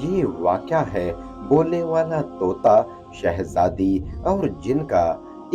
ये वाक़या है बोलने वाला तोता, शहज़ादी और जिन का।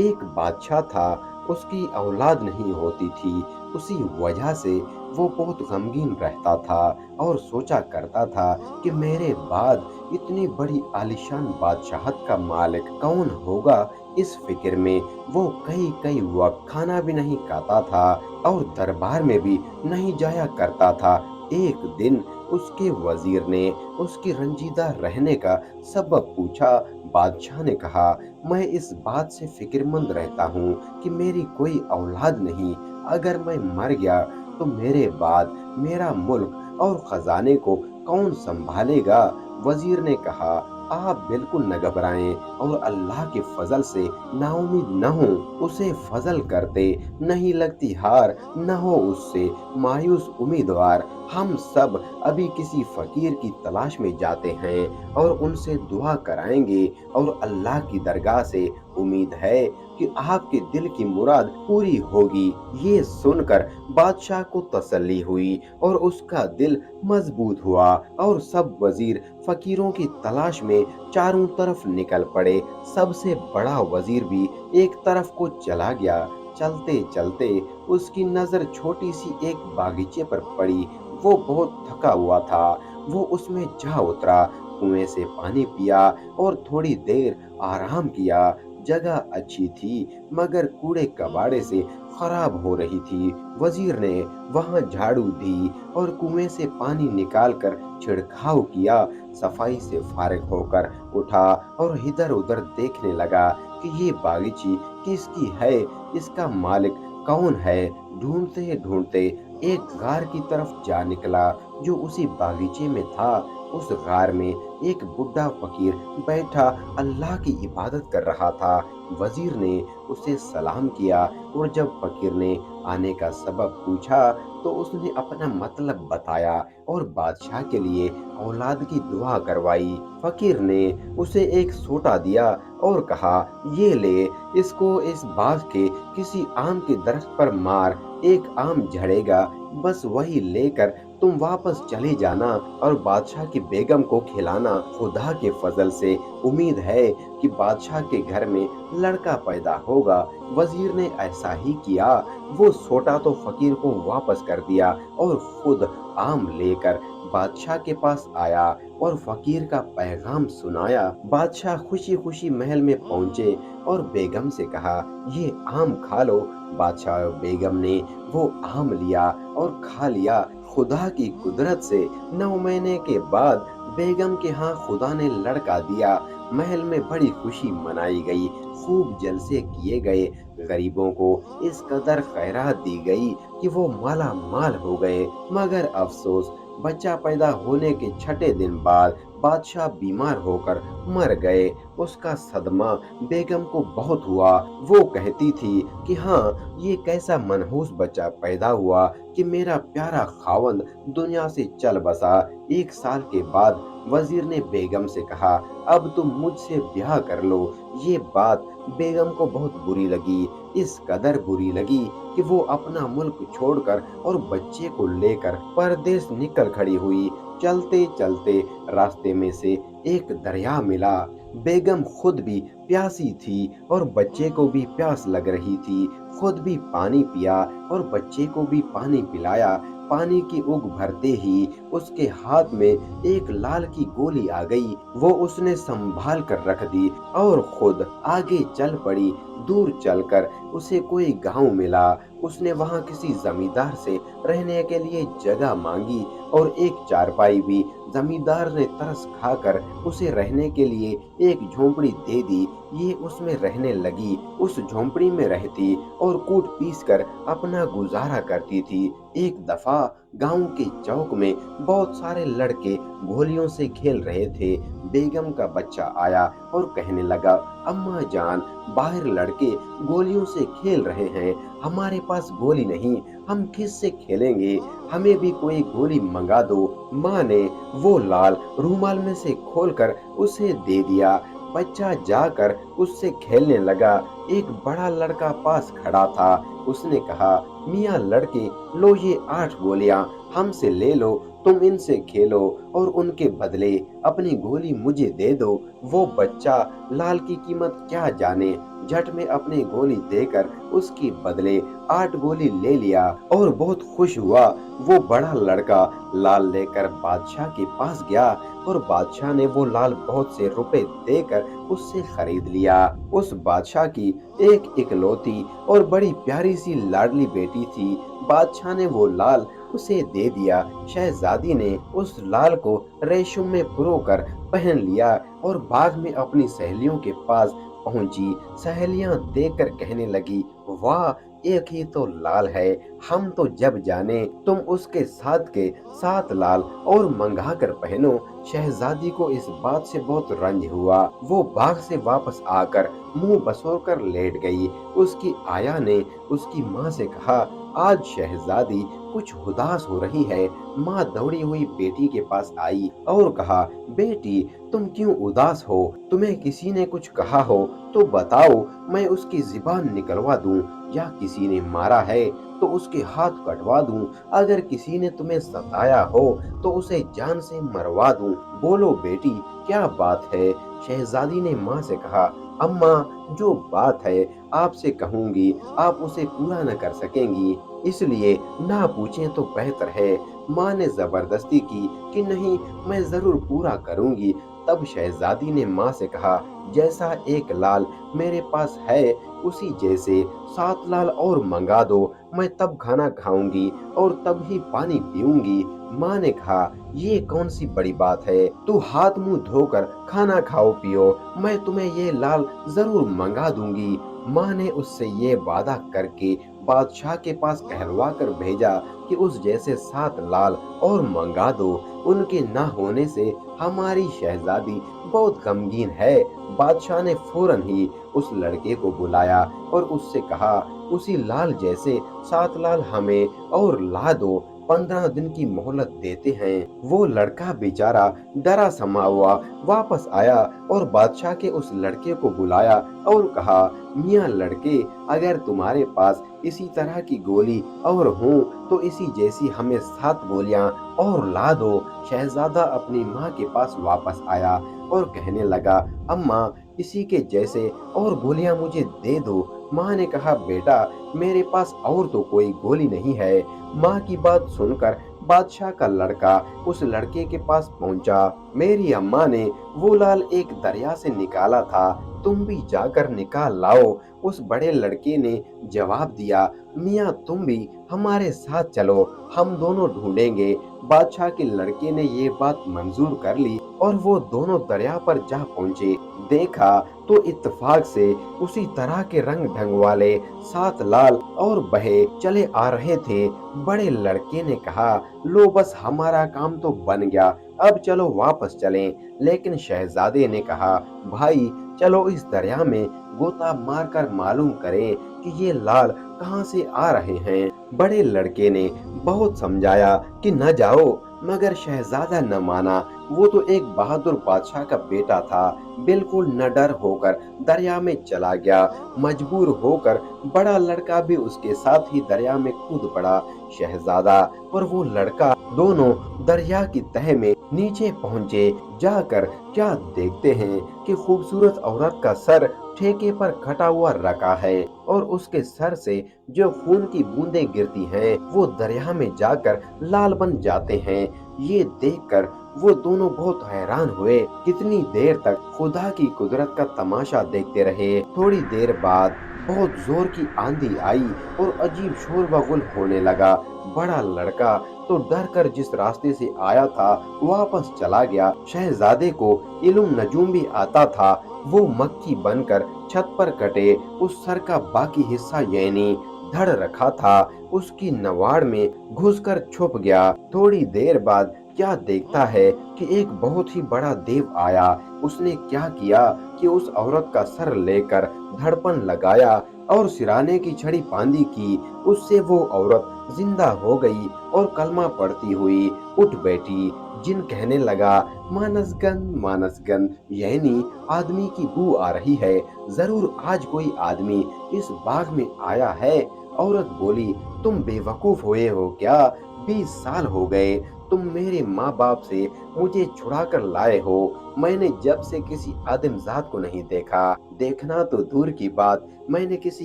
एक बादशाह था, उसकी औलाद नहीं होती थी। उसी वजह से वो बहुत गमगीन रहता था और सोचा करता था कि मेरे बाद इतनी बड़ी आलीशान बादशाहत का मालिक कौन होगा। इस फ़िक्र में वो कई-कई वक़्त खाना भी नहीं खाता था और दरबार में भी नहीं जाया करता था। एक दिन उसके वज़ीर ने उसकी रंजीदा रहने का सबब पूछा। बादशाह ने कहा, मैं इस बात से फ़िक्रमंद रहता हूँ कि मेरी कोई औलाद नहीं। अगर मैं मर गया तो मेरे बाद मेरा मुल्क और खजाने को कौन संभालेगा? वजीर ने कहा, आप बिल्कुल न घबराएं और अल्लाह के फजल से नाउम्मीद न हो। उसे फजल करते नहीं लगती हार, न हो उससे मायूस उम्मीदवार। हम सब अभी किसी फकीर की तलाश में जाते हैं और उनसे दुआ कराएंगे और अल्लाह की दरगाह से उम्मीद है कि आपके दिल की मुराद पूरी होगी। ये सुनकर बादशाह को तसल्ली हुई और उसका दिल मजबूत हुआ और सब वजीर फकीरों की तलाश में चारों तरफ निकल पड़े। सबसे बड़ा वजीर भी एक तरफ को चला गया। चलते चलते उसकी नजर छोटी सी एक बागीचे पर पड़ी। वो बहुत थका हुआ था। वो उसमें जा उतरा, कुएं से पानी पिया और थोड़ी देर आराम किया। जगह अच्छी थी मगर कूड़े कबाड़े से खराब हो रही थी। वजीर ने वहां झाड़ू दी और कुएं से पानी निकालकर छिड़काव किया। सफाई से फारिग होकर उठा और इधर उधर देखने लगा कि ये बागीची किसकी है, इसका मालिक कौन है। ढूंढते ढूंढते एक गार की तरफ जा निकला जो उसी बागीचे में था। उस गार में एक बुढ़ा फकीर बैठा अल्लाह की इबादत कर रहा था। वजीर ने उसे सलाम किया और जब फकीर ने आने का सबब पूछा तो उसने अपना मतलब बताया और बादशाह के लिए औलाद की दुआ करवाई। फकीर ने उसे एक सोटा दिया और कहा, ये ले, इसको इस बाग के किसी आम के दरख्त पर मार, एक आम झड़ेगा, बस वही लेकर तुम वापस चले जाना और बादशाह की बेगम को खिलाना। खुदा के फजल से उम्मीद है कि बादशाह के घर में लड़का पैदा होगा। वजीर ने ऐसा ही किया। वो सोटा तो फकीर को वापस कर दिया और खुद आम लेकर बादशाह के पास आया और फकीर का पैगाम सुनाया। बादशाह खुशी खुशी महल में पहुंचे और बेगम से कहा, ये आम खा लो। बादशाह और बेगम ने वो आम लिया और खा लिया। खुदा की कुदरत से 9 महीने के बाद बेगम के यहाँ खुदा ने लड़का दिया। महल में बड़ी खुशी मनाई गई, खूब जलसे किए गए। गरीबों को इस कदर खैरात दी गई कि वो माला माल हो गए। मगर अफसोस, बच्चा पैदा होने के छठे दिन बाद बादशाह बीमार होकर मर गए। उसका सदमा बेगम को बहुत हुआ। वो कहती थी कि हाँ, ये कैसा मनहूस बच्चा पैदा हुआ कि मेरा प्यारा खावंद दुनिया से चल बसा। 1 साल के बाद वजीर ने बेगम से कहा, अब तुम मुझसे ब्याह कर लो। ये बात बेगम को बहुत बुरी लगी, इस कदर बुरी लगी कि वो अपना मुल्क छोड़कर और बच्चे को लेकर परदेश निकल खड़ी हुई। चलते चलते रास्ते में से एक दरिया मिला। बेगम खुद भी प्यासी थी और बच्चे को भी प्यास लग रही थी। खुद भी पानी पिया और बच्चे को भी पानी पिलाया। पानी की उग भरते ही उसके हाथ में एक लाल की गोली आ गई। वो उसने संभाल कर रख दी और खुद आगे चल पड़ी। दूर चलकर उसे कोई गांव मिला। उसने वहां किसी जमींदार से रहने के लिए जगह मांगी और एक चारपाई भी जमींदार ने तरस खाकर उसे रहने के लिए एक झोंपड़ी दे दी। ये उसमें रहने लगी। उस झोंपड़ी में रहती और कूट पीस कर अपना गुजारा करती थी। एक दफा गांव के चौक में बहुत सारे लड़के गोलियों से खेल रहे थे। बेगम का बच्चा आया और कहने लगा, अम्मा जान, बाहर लड़के गोलियों से खेल रहे हैं, हमारे पास गोली नहीं, हम किससे खेलेंगे, हमें भी कोई गोली मंगा दो। माँ ने वो लाल रूमाल में से खोलकर उसे दे दिया। बच्चा जाकर उससे खेलने लगा। एक बड़ा लड़का पास खड़ा था। उसने कहा, मियाँ लड़के, लो ये 8 गोलियां हमसे ले लो, तुम इनसे खेलो और उनके बदले अपनी गोली मुझे दे दो। वो बच्चा लाल की कीमत क्या जाने, झट में अपनी गोली देकर उसके बदले 8 गोली ले लिया और बहुत खुश हुआ। वो बड़ा लड़का लाल लेकर बादशाह के पास गया और बादशाह ने वो लाल बहुत से रुपए देकर उससे खरीद लिया। उस बादशाह की एक इकलौती और बड़ी प्यारी सी लाडली बेटी थी। बादशाह ने वो लाल उसे दे दिया। शहजादी ने उस लाल को रेशम में पुरोकर पहन लिया और बाग में अपनी सहेलियों के पास पहुंची। सहेलियां देखकर कहने लगी, वाह, एक ही तो लाल है, हम तो जब जाने तुम उसके साथ के 7 लाल और मंगा कर पहनो। शहजादी को इस बात से बहुत रंज हुआ। वो बाग से वापस आकर मुंह बसोर कर लेट गई। उसकी आया ने उसकी माँ से कहा, आज शहजादी कुछ उदास हो रही है। माँ दौड़ी हुई बेटी के पास आई और कहा, बेटी, तुम क्यों उदास हो? तुम्हें किसी ने कुछ कहा हो तो बताओ, मैं उसकी जुबान निकलवा दूं, या किसी ने मारा है तो उसके हाथ कटवा दूं। अगर किसी ने तुम्हें सताया हो तो उसे जान से मरवा दूं। बोलो बेटी, क्या बात है? शहजादी ने माँ से कहा, अम्मा, जो बात है आपसे कहूंगी, आप उसे पूरा न कर सकेंगी, इसलिए ना पूछें तो बेहतर है। माँ ने जबरदस्ती की कि नहीं, मैं जरूर पूरा करूंगी। तब शहजादी ने माँ से कहा, जैसा एक लाल मेरे पास है उसी जैसे 7 लाल और मंगा दो, मैं तब खाना खाऊंगी और तब ही पानी पीऊंगी। माँ ने कहा, ये कौन सी बड़ी बात है, तू हाथ मुंह धोकर खाना खाओ पियो, मैं तुम्हें ये लाल जरूर मंगा दूंगी। माँ ने उससे ये वादा करके बादशाह के पास कहलवा कर भेजा कि उस जैसे 7 लाल और मंगा दो। उनके ना होने से हमारी शहजादी बहुत गमगीन है। बादशाह ने फौरन ही उस लड़के को बुलाया और उससे कहा, उसी लाल जैसे 7 लाल हमें और ला दो, 15 दिन की मोहलत देते हैं। वो लड़का बेचारा डरा समा हुआ वापस आया और बादशाह के उस लड़के को बुलाया और कहा, मियाँ लड़के, अगर तुम्हारे पास इसी तरह की गोली और हो तो इसी जैसी हमें 7 गोलियां और ला दो। शहजादा अपनी माँ के पास वापस आया और कहने लगा, अम्मा, इसी के जैसे और गोलियां मुझे दे दो। माँ ने कहा, बेटा, मेरे पास और तो कोई गोली नहीं है। माँ की बात सुनकर बादशाह का लड़का उस लड़के के पास पहुंचा। मेरी अम्मा ने वो लाल एक दरिया से निकाला था, तुम भी जाकर निकाल लाओ। उस बड़े लड़के ने जवाब दिया, मियाँ, तुम भी हमारे साथ चलो, हम दोनों ढूंढेंगे। बादशाह के लड़के ने ये बात मंजूर कर ली और वो दोनों दरिया पर जा पहुंचे। देखा तो इत्तेफाक से उसी तरह के रंग ढंग वाले 7 लाल और बहे चले आ रहे थे। बड़े लड़के ने कहा, लो, बस हमारा काम तो बन गया, अब चलो वापस चलें। लेकिन शहजादे ने कहा, भाई, चलो इस दरिया में गोता मारकर मालूम करें कि ये लाल कहाँ से आ रहे हैं। बड़े लड़के ने बहुत समझाया कि न जाओ, मगर शहजादा न माना। वो तो एक बहादुर बादशाह का बेटा था। बिल्कुल निडर होकर दरिया में चला गया। मजबूर होकर बड़ा लड़का भी उसके साथ ही दरिया में कूद पड़ा। शहजादा और वो लड़का दोनों दरिया की तह में नीचे पहुंचे। जाकर क्या देखते हैं कि खूबसूरत औरत का सर ठेके पर कटा हुआ रखा है और उसके सर से जो खून की बूंदें गिरती हैं वो दरिया में जाकर लाल बन जाते हैं। ये देखकर वो दोनों बहुत हैरान हुए। कितनी देर तक खुदा की कुदरत का तमाशा देखते रहे। थोड़ी देर बाद बहुत जोर की आंधी आई और अजीब शोर बगुल होने लगा। बड़ा लड़का तो डर कर जिस रास्ते से आया था वापस चला गया। शहजादे को इल्म नजूम भी आता था। वो मक्खी बनकर छत पर कटे उस सर का बाकी हिस्सा यानी धड़ रखा था उसकी नवाड़ में घुसकर छुप गया। थोड़ी देर बाद क्या देखता है कि एक बहुत ही बड़ा देव आया। उसने क्या किया कि उस औरत का सर लेकर धड़पन लगाया और सिराने की छड़ी बांधी की। उससे वो औरत जिंदा हो गई और कलमा पढ़ती हुई उठ बैठी। जिन कहने लगा, मानसगन मानसगन, यानी आदमी की बू आ रही है, जरूर आज कोई आदमी इस बाग में आया है। औरत बोली, तुम बेवकूफ हुए हो क्या? 20 साल हो गए तुम मेरे माँ बाप से मुझे छुड़ा कर लाए हो। मैंने जब से किसी आदमजात को नहीं देखा, देखना तो दूर की बात, मैंने किसी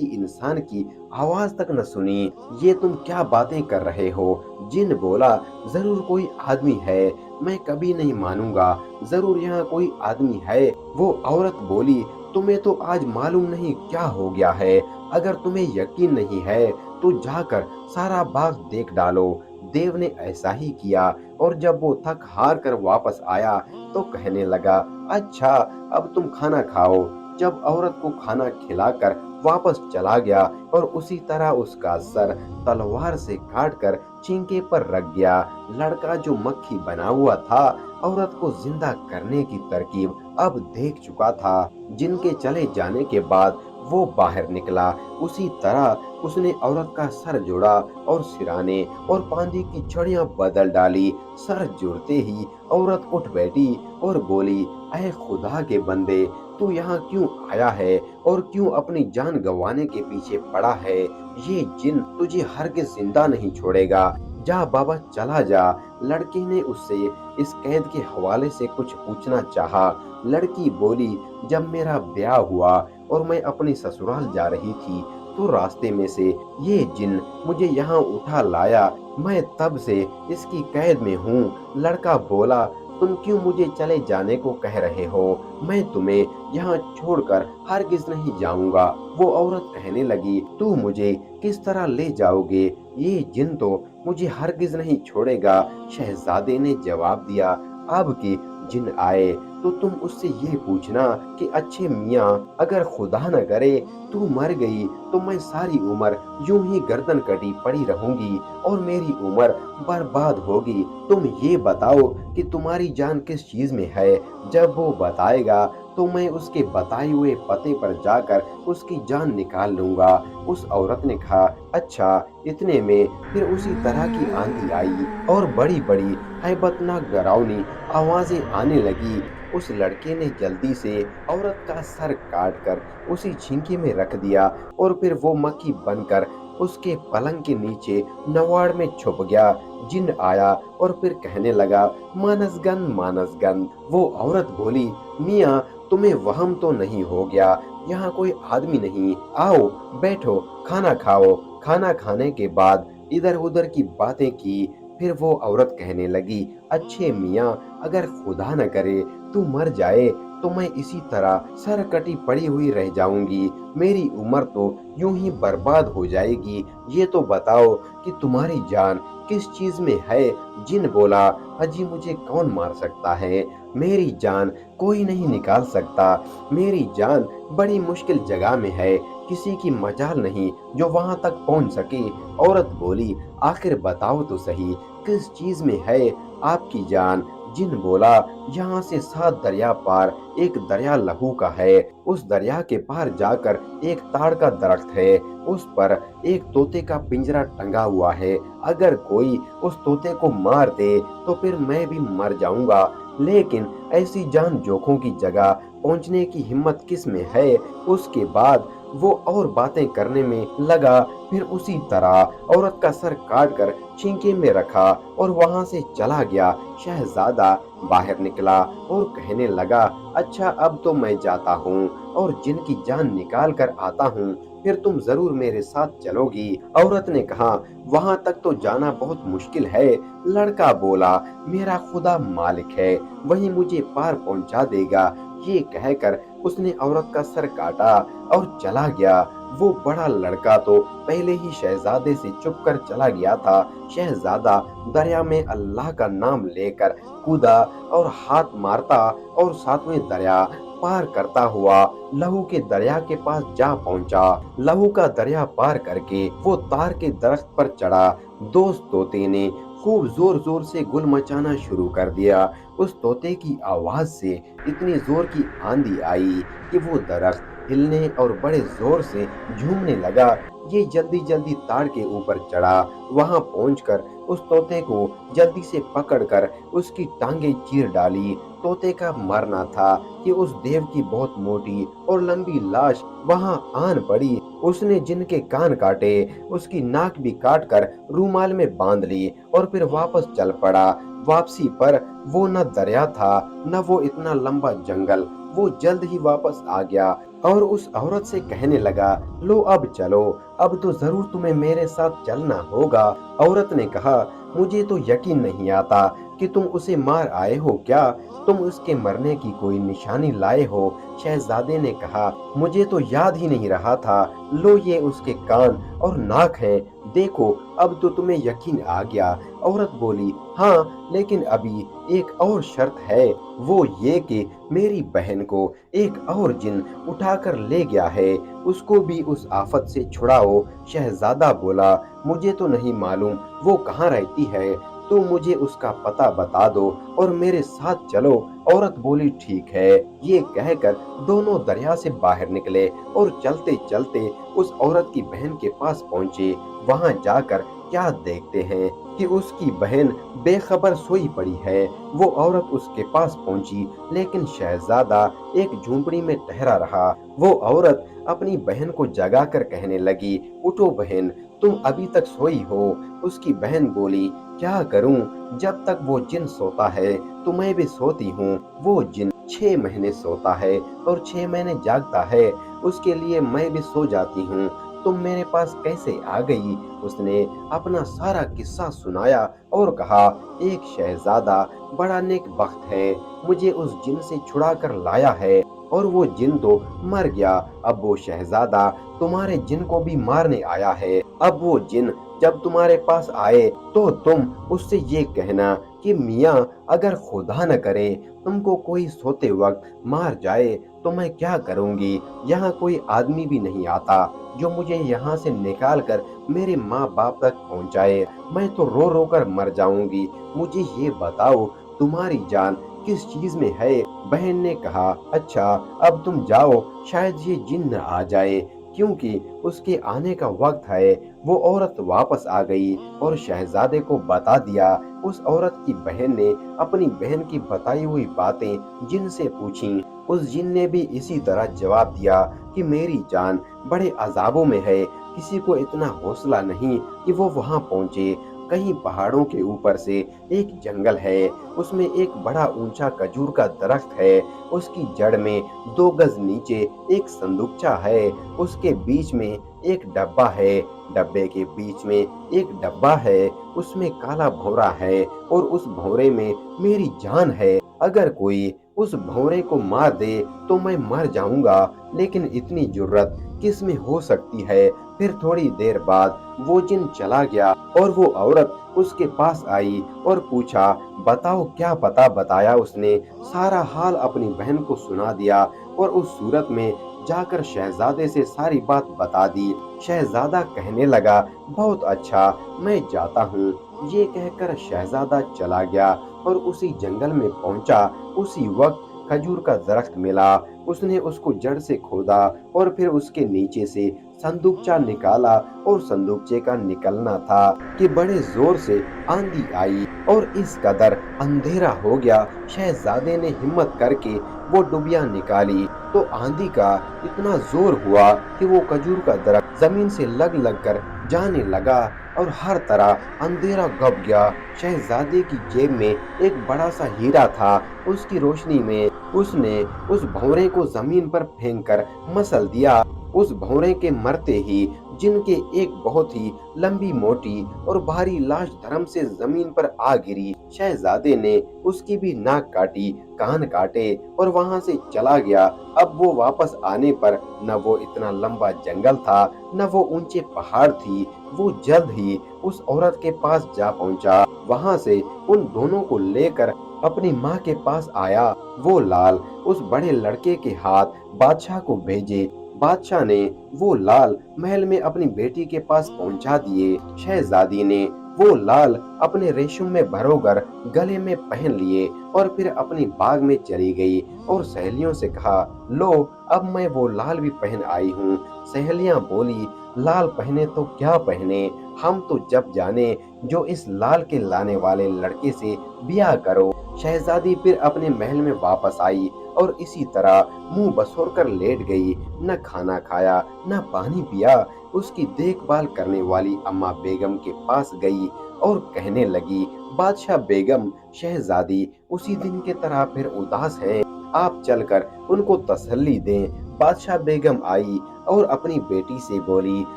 इंसान की आवाज तक न सुनी। ये तुम क्या बातें कर रहे हो? जिन बोला, जरूर कोई आदमी है। मैं कभी नहीं मानूंगा, जरूर यहाँ कोई आदमी है। वो औरत बोली, तुम्हें तो आज मालूम नहीं क्या हो गया है। अगर तुम्हें यकीन नहीं है तो जाकर सारा बाग देख डालो। देव ने ऐसा ही किया, और जब वो थक हार कर वापस आया तो कहने लगा, अच्छा अब तुम खाना खाओ। जब औरत को खाना खिलाकर वापस चला गया और उसी तरह उसका सर तलवार से काट कर चिंके पर रख गया। लड़का जो मक्खी बना हुआ था, औरत को जिंदा करने की तरकीब अब देख चुका था। जिनके चले जाने के बाद वो बाहर निकला, उसी तरह उसने औरत का सर जोड़ा और सिराने और पांदी की छड़ियां बदल डाली। सर जुड़ते ही औरत उठ बैठी और बोली, ऐ खुदा के बंदे, तू यहाँ क्यों आया है और क्यों अपनी जान गंवाने के पीछे पड़ा है? ये जिन तुझे हरगिज जिंदा नहीं छोड़ेगा। जा बाबा, चला जा। लड़के ने उससे इस कैद के हवाले से कुछ पूछना चाहा। लड़की बोली, जब मेरा ब्याह हुआ और मैं अपनी ससुराल जा रही थी तो रास्ते में से ये जिन मुझे यहाँ उठा लाया। मैं तब से इसकी कैद में हूँ। लड़का बोला, तुम क्यों मुझे चले जाने को कह रहे हो? मैं तुम्हें यहाँ छोड़कर हरगिज नहीं जाऊंगा। वो औरत कहने लगी, तू मुझे किस तरह ले जाओगे? ये जिन तो मुझे हरगिज नहीं छोड़ेगा। शहजादे ने जवाब दिया, अब की जिन आए तो तुम उससे ये पूछना कि अच्छे मियाँ, अगर खुदा न करे तू मर गई तो मैं सारी उम्र यूं ही गर्दन कटी पड़ी रहूंगी और मेरी उम्र बर्बाद होगी। तुम ये बताओ कि तुम्हारी जान किस चीज में है। जब वो बताएगा तो मैं उसके बताए हुए पते पर जाकर उसकी जान निकाल लूंगा। उस औरत ने कहा, अच्छा। इतने में फिर उसी तरह की आंधी आई और बड़ी बड़ी हैबतनाक डरावनी आवाजें आने लगी। उस लड़के ने जल्दी से औरत का सर काट कर उसी छिंके में रख दिया और फिर वो मक्खी बनकर उसके पलंग के नीचे नवाड़ में छुप गया। जिन आया और फिर कहने लगा, मानसगन मानसगन। वो औरत बोली, मियाँ, तुम्हें वहम तो नहीं हो गया? यहाँ कोई आदमी नहीं। आओ बैठो, खाना खाओ। खाना खाने के बाद इधर उधर की बातें की। फिर वो औरत कहने लगी, अच्छे मियाँ, अगर खुदा न करे तू मर जाए तो मैं इसी तरह सर कटी पड़ी हुई रह जाऊंगी। मेरी उम्र तो यूं ही बर्बाद हो जाएगी। ये तो बताओ कि तुम्हारी जान किस चीज में है? जिन बोला, अजी मुझे कौन मार सकता है? मेरी जान कोई नहीं निकाल सकता। मेरी जान बड़ी मुश्किल जगह में है, किसी की मजाल नहीं जो वहां तक पहुंच सके। औरत बोली, आखिर बताओ तो सही, किस चीज में है आपकी जान? जिन बोला, यहाँ से 7 दरिया पार एक दरिया लहू का है। उस दरिया के पार जाकर एक ताड़ का दरख्त है, उस पर एक तोते का पिंजरा टंगा हुआ है। अगर कोई उस तोते को मार दे तो फिर मैं भी मर जाऊंगा। लेकिन ऐसी जान जोखों की जगह पहुंचने की हिम्मत किस में है? उसके बाद वो और बातें करने में लगा। फिर उसी तरह औरत का सर काट कर छींके में रखा और वहां से चला गया। शहजादा बाहर निकला और कहने लगा, अच्छा अब तो मैं जाता हूँ और जिनकी जान निकाल कर आता हूँ, फिर तुम जरूर मेरे साथ चलोगी। औरत ने कहा, वहां तक तो जाना बहुत मुश्किल है। लड़का बोला, मेरा खुदा मालिक है, वही मुझे पार पहुंचा देगा। ये कहकर उसने औरत का सर काटा और चला गया। वो बड़ा लड़का तो पहले ही शहजादे से चुप कर चला गया था। शहजादा दरिया में अल्लाह का नाम लेकर कूदा और हाथ मारता और सातवें दरिया पार करता हुआ लहू के दरिया के पास जा पहुंचा। लहू का दरिया पार करके वो तार के दरख्त पर चढ़ा। दोस्त तोते ने खूब जोर जोर से गुल मचाना शुरू कर दिया। उस तोते की आवाज से इतनी जोर की आंधी आई कि वो दरख्त हिलने और बड़े जोर से झूमने लगा। ये जल्दी जल्दी ताड़ के ऊपर चढ़ा। वहां पहुंचकर उस तोते को जल्दी से पकड़कर उसकी टांगे चीर डाली। तोते का मरना था कि उस देव की बहुत मोटी और लंबी लाश वहां आन पड़ी। उसने जिनके कान काटे, उसकी नाक भी काट कर रूमाल में बांध ली और फिर वापस चल पड़ा। वापसी पर वो न दरिया था न वो इतना लंबा जंगल। वो जल्द ही वापस आ गया और उस औरत से कहने लगा, लो अब चलो, अब तो जरूर तुम्हें मेरे साथ चलना होगा। औरत ने कहा, मुझे तो यकीन नहीं आता कि तुम उसे मार आए हो क्या? तुम उसके मरने की कोई निशानी लाए हो? शहजादे ने कहा, मुझे तो याद ही नहीं रहा था। लो ये उसके कान और नाक हैं, देखो अब तो तुम्हें यकीन आ गया। औरत बोली, हाँ लेकिन अभी एक और शर्त है, वो ये कि मेरी बहन को एक और जिन उठाकर ले गया है, उसको भी उस आफत से छुड़ाओ। शहजादा बोला, मुझे तो नहीं मालूम वो कहाँ रहती है, तो मुझे उसका पता बता दो और मेरे साथ चलो। औरत बोली, ठीक है। ये कहकर दोनों दरिया से बाहर निकले और चलते चलते उस औरत की बहन के पास पहुंचे। वहां जाकर क्या देखते हैं कि उसकी बहन बेखबर सोई पड़ी है। वो औरत उसके पास पहुंची, लेकिन शहजादा एक झोंपड़ी में ठहरा रहा। वो औरत अपनी बहन को जगाकर कहने लगी, उठो बहन, तुम अभी तक सोई हो। उसकी बहन बोली, क्या करूं, जब तक वो जिन सोता है तो मैं भी सोती हूँ। वो जिन 6 महीने सोता है और 6 महीने जागता है, उसके लिए मैं भी सो जाती हूँ। तुम मेरे पास कैसे आ गई? उसने अपना सारा किस्सा सुनाया और कहा, एक शहजादा बड़ा नेक बख्त है, मुझे उस जिन से छुड़ा कर लाया है और वो जिन तो मर गया। अब वो शहजादा तुम्हारे जिन को भी मारने आया है। अब वो जिन जब तुम्हारे पास आए तो तुम उससे ये कहना कि मियाँ, अगर खुदा न करे तुमको कोई सोते वक्त मार जाए तो मैं क्या करूंगी? यहाँ कोई आदमी भी नहीं आता जो मुझे यहाँ से निकाल कर मेरे माँ बाप तक पहुँचाए। मैं तो रो रो कर मर जाऊंगी। मुझे ये बताओ, तुम्हारी जान किस चीज में है? बहन ने कहा, अच्छा अब तुम जाओ, शायद ये जिन्न आ जाए, क्योंकि उसके आने का वक्त है। वो औरत वापस आ गई और शहजादे को बता दिया। उस औरत की बहन ने अपनी बहन की बताई हुई बातें जिन से पूछी। उस जिन ने भी इसी तरह जवाब दिया कि मेरी जान बड़े अजाबों में है, किसी को इतना हौसला नहीं कि वो वहां पहुंचे। कहीं पहाड़ों के ऊपर से एक जंगल है, उसमें एक बड़ा ऊंचा खजूर का दरख्त है। उसकी जड़ में 2 गज नीचे एक संदूकचा है, उसके बीच में एक डब्बा है, डब्बे के बीच में एक डब्बा है, उसमें काला भौरा है और उस भौरे में मेरी जान है। अगर कोई उस भौरे को मार दे तो मैं मर जाऊंगा, लेकिन इतनी जुर्रत किस में हो सकती है? फिर थोड़ी देर बाद वो जिन चला गया और वो औरत उसके पास आई और पूछा, बताओ क्या पता बताया? उसने सारा हाल अपनी बहन को सुना दिया और उस सूरत में जाकर शहजादे से सारी बात बता दी। शहजादा कहने लगा, बहुत अच्छा, मैं जाता हूँ। ये कहकर शहजादा चला गया और उसी जंगल में पहुंचा। उसी वक्त खजूर का दरख्त मिला। उसने उसको जड़ से खोदा और फिर उसके नीचे से संदूकचा निकाला और संदूकचे का निकलना था कि बड़े जोर से आंधी आई और इस कदर अंधेरा हो गया। शहजादे ने हिम्मत करके वो डुबिया निकाली तो आंधी का इतना जोर हुआ कि वो खजूर का दरख्त जमीन से लग लग कर जाने लगा और हर तरह अंधेरा गप गया। शहजादे की जेब में एक बड़ा सा हीरा था। उसकी रोशनी में उसने उस भंवरे को जमीन पर फेंक कर मसल दिया। उस भंवरे के मरते ही जिनके एक बहुत ही लंबी मोटी और भारी लाश धर्म से जमीन पर आ गिरी। शहजादे ने उसकी भी नाक काटी, कान काटे और वहां से चला गया। अब वो वापस आने पर न वो इतना लंबा जंगल था, न वो ऊंचे पहाड़ थी। वो जल्द ही उस औरत के पास जा पहुंचा। वहां से उन दोनों को लेकर अपनी माँ के पास आया। वो लाल उस बड़े लड़के के हाथ बादशाह को भेजे। बादशाह ने वो लाल महल में अपनी बेटी के पास पहुंचा दिए। शहजादी ने वो लाल अपने रेशम में भरोकर गले में पहन लिए और फिर अपनी बाग में चली गई और सहेलियों से कहा, लो अब मैं वो लाल भी पहन आई हूँ। सहेलियां बोली, लाल पहने तो क्या पहने, हम तो जब जाने जो इस लाल के लाने वाले लड़के से ब्याह करो। शहजादी फिर अपने महल में वापस आई और इसी तरह मुंह बसोर कर लेट गई। न खाना खाया न पानी पिया। उसकी देखभाल करने वाली अम्मा बेगम के पास गई और कहने लगी, बादशाह बेगम, शहजादी उसी दिन की तरह फिर उदास हैं, आप चलकर उनको तसल्ली दें। बादशाह बेगम आई और अपनी बेटी से बोली,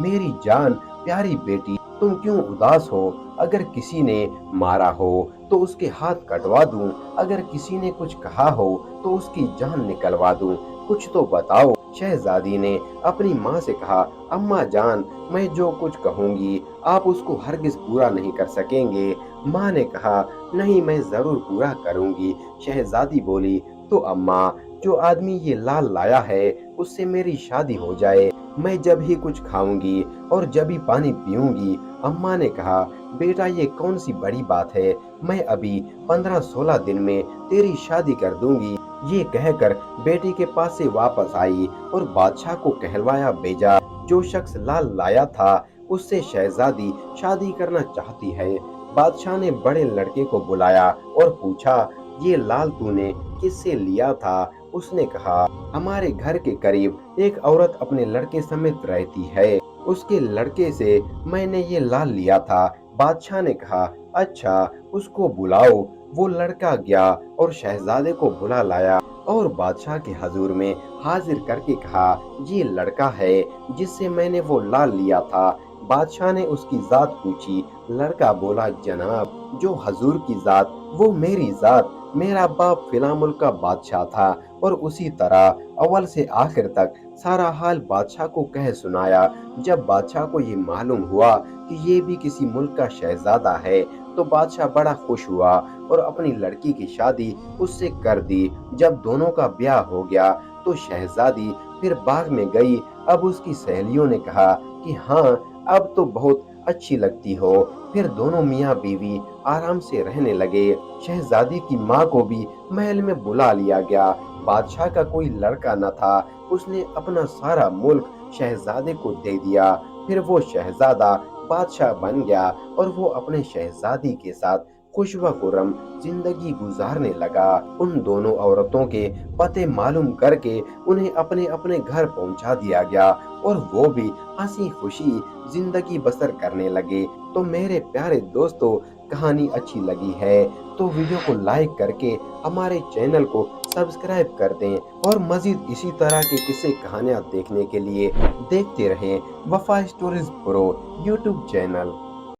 मेरी जान प्यारी बेटी, तुम क्यों उदास हो? अगर किसी ने मारा हो तो उसके हाथ कटवा दूं, अगर किसी ने कुछ कहा हो तो उसकी जान निकलवा दूं, कुछ तो बताओ। शहजादी ने अपनी माँ से कहा, अम्मा जान, मैं जो कुछ कहूंगी आप उसको हरगिज पूरा नहीं कर सकेंगे। माँ ने कहा, नहीं, मैं जरूर पूरा करूंगी। शहजादी बोली, तो अम्मा, जो आदमी ये लाल लाया है उससे मेरी शादी हो जाए, मैं जब ही कुछ खाऊंगी और जब ही पानी पीऊंगी। अम्मा ने कहा, बेटा ये कौन सी बड़ी बात है, मैं अभी 15-16 दिन में तेरी शादी कर दूंगी। ये कहकर बेटी के पास से वापस आई और बादशाह को कहलवाया भेजा, जो शख्स लाल लाया था उससे शहजादी शादी करना चाहती है। बादशाह ने बड़े लड़के को बुलाया और पूछा, ये लाल तूने किससे लिया था? उसने कहा, हमारे घर के करीब एक औरत अपने लड़के समेत रहती है, उसके लड़के से मैंने ये लाल लिया था। बादशाह ने कहा, अच्छा, उसको बुलाओ। वो लड़का गया और शहजादे को बुला लाया और बादशाह के हजूर में हाजिर करके कहा, ये लड़का है जिससे मैंने वो लाल लिया था। बादशाह ने उसकी जात पूछी। लड़का बोला, जनाब, जो हजूर की जात वो मेरी जात, मेरा बाप फिला मुल्क का बादशाह था। और उसी तरह अव्वल से आखिर तक सारा हाल बादशाह को कह सुनाया। जब बादशाह को ये मालूम हुआ कि ये भी किसी मुल्क का शहजादा है तो बादशाह बड़ा खुश हुआ और अपनी लड़की की शादी उससे कर दी। जब दोनों का ब्याह हो गया तो शहजादी फिर बाग में गई। अब उसकी सहेलियों ने कहा कि हाँ, अब तो बहुत अच्छी लगती हो। फिर दोनों मियाँ बीवी आराम से रहने लगे। शहजादी की माँ को भी महल में बुला लिया गया। बादशाह का कोई लड़का न था, उसने अपना सारा मुल्क शहजादे को दे दिया। फिर वो शहजादा बादशाह बन गया और वो अपने शहजादी के साथ खुशवा खुर्रम जिंदगी गुजारने लगा। उन दोनों औरतों के पते मालूम करके उन्हें अपने अपने घर पहुंचा दिया गया और वो भी हंसी खुशी जिंदगी बसर करने लगे। तो मेरे प्यारे दोस्तों, कहानी अच्छी लगी है तो वीडियो को लाइक करके हमारे चैनल को सब्सक्राइब कर दें और मजीद इसी तरह के किस्से कहानियाँ देखने के लिए देखते रहें वफा स्टोरीज प्रो यूट्यूब चैनल।